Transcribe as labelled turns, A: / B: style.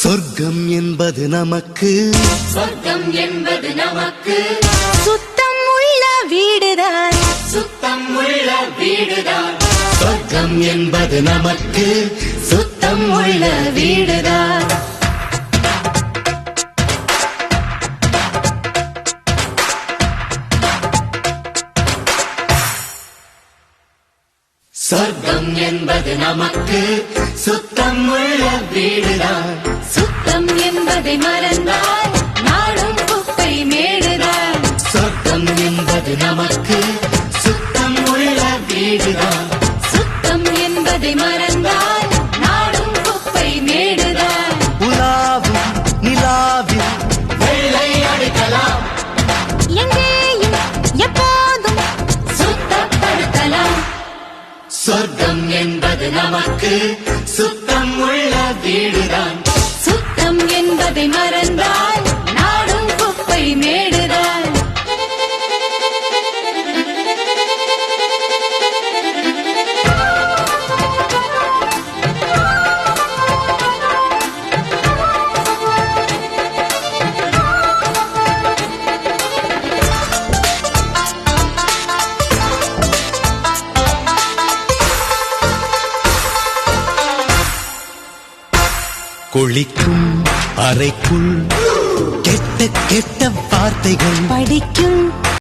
A: சொர்க்கம் என்பது நமக்கு
B: சுத்தம் உள்ள வீடுதான்
A: சொர்க்கம் என்பது நமக்கு சுத்தம் உள்ள வீடுதான் சொர்க்கம் என்பது நமக்கு சுத்தம் உள்ள வீடுதான்
B: சுத்தம் என்பதை மறந்தால் நாடும் குப்பை மேடுதான்
A: சொர்க்கம் என்பது நமக்கு சுத்தம் உள்ள வீடுதான்
B: சுத்தம் என்பதை மறந்தால் நாடும் குப்பை மேடுதான்
A: உலாவும் நிலாவில் வெள்ளை அடிக்கலாம்
B: எங்கேயும் எப்போதும் சுத்தப்படுத்தலாம்
A: சொர்க்கம் என்பது நமக்கு சுத்தம் உள்ள வீடுதான்
B: சுத்தம் என்பதை மறந்தால் நாடும் குப்பை மேடுதான்
A: குளிக்கும் அறைக்குள் கெட்ட கெட்ட வார்த்தைகள்
B: படிக்கும்